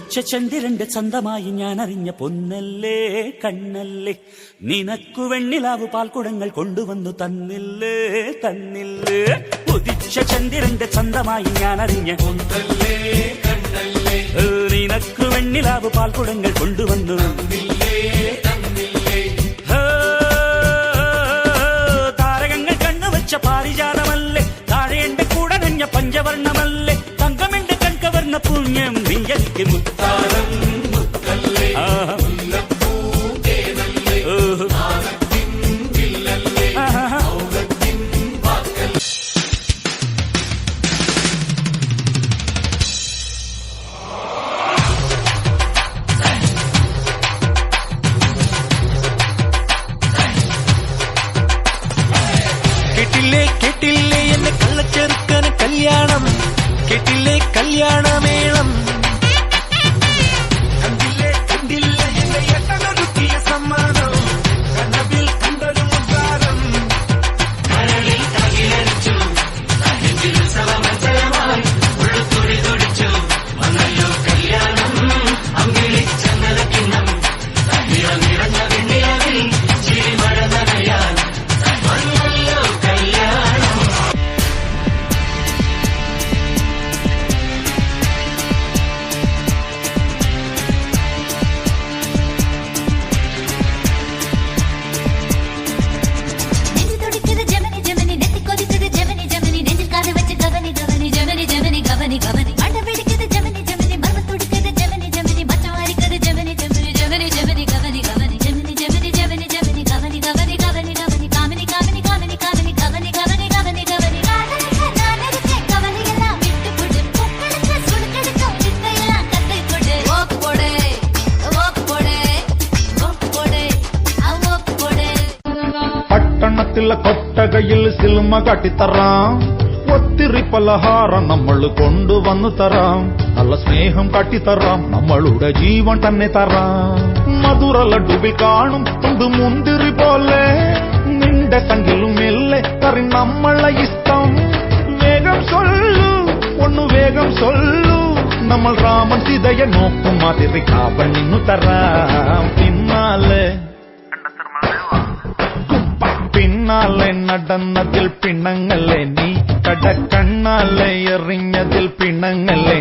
ഉദിച്ച ചന്ദ്രന്റെ ചന്തമായി ഞാൻ അറിഞ്ഞ പൊന്നല്ലേ കണ്ണല്ലേ, നിനക്കു വെണ്ണിലാവ് പാൽക്കുടങ്ങൾ കൊണ്ടുവന്നു തന്നില്ലേ തന്നില്ലേ. ഉദിച്ച ചന്ദ്രന്റെ ചന്തമായി ഞാൻ അറിഞ്ഞ പൊന്നല്ലേ കണ്ണല്ലേ, നിനക്കു വെണ്ണിലാവ് പാൽക്കുടങ്ങൾ കൊണ്ടുവന്നു തന്നില്ലേ തന്നില്ലേ. താരകങ്ങൾ കണ്ണുവച്ച പാരിജാതമല്ലേ, താഴെ എന്റെ കൂടെ നഞ്ഞ പഞ്ചവർണ്ണമല്ലേ, തങ്കമെന്റെ കൺകവർണ്ണ പുണ്യം നിങ്കലിക്ക് മുത്താരം മുത്തല്ലേ, മുല്ലപ്പൂ തേനല്ലേ, ആനത്തിൻ വില്ലല്ലേ, ഔറത്തിൻ വാക്കല്ലേ. കേട്ടില്ലേ കേട്ടില്ലേ എന്നെ കള്ളച്ചെറുക്കന് കല്യാണം, കേട്ടില്ലേ കല്യാണമേളം, കണ്ടില്ലേ കണ്ടില്ലേ എന്നെ എട്ടനൊരുക്കിയ സമ്മാനം, കണ്ണവിൽ കണ്ടൊരു മുദ്രാരം, കരളിൽ തകിലടിച്ചു ഉത്സവമഞ്ചലമായി ഉള്ളുത്തുടി തുടിച്ചു വന്നല്ലോ കല്യാണം, അമ്പിളിച്ചങ്ങലക്കിണ്ണം നിറഞ്ഞ വെണ്ണിലവിൽ ചിരിമഴ നനയാൻ വന്നല്ലോ കല്യാണം. പട്ടണത്തിലെ കൊട്ടകയിൽ സിൽമ കാട്ടിത്തറാം, ഒത്തിരി പലഹാരം നമ്മൾ കൊണ്ടുവന്നു തരാം, നല്ല സ്നേഹം കാട്ടിത്തറാം, നമ്മളുടെ ജീവൻ തന്നെ തരാം. മധുര ലഡുവിൽ കാണും തുണ്ട് മുന്തിരി പോലെ, നിന്റെ തങ്കിലും മെല്ലെ കറി നമ്മളെ ഇഷ്ടം. വേഗം സൊല്ലു ഒന്നു വേഗം സൊല്ലു, നമ്മൾ രാമൻ സീതയെ നോക്കും മാതിരി കാവൽ നിന്നു തരാം. പിന്നാലെ നടന്നതിൽ പിണങ്ങല്ലേ നീ, കടക്കണ്ണാലെ എറിഞ്ഞതിൽ പിണങ്ങല്ലേ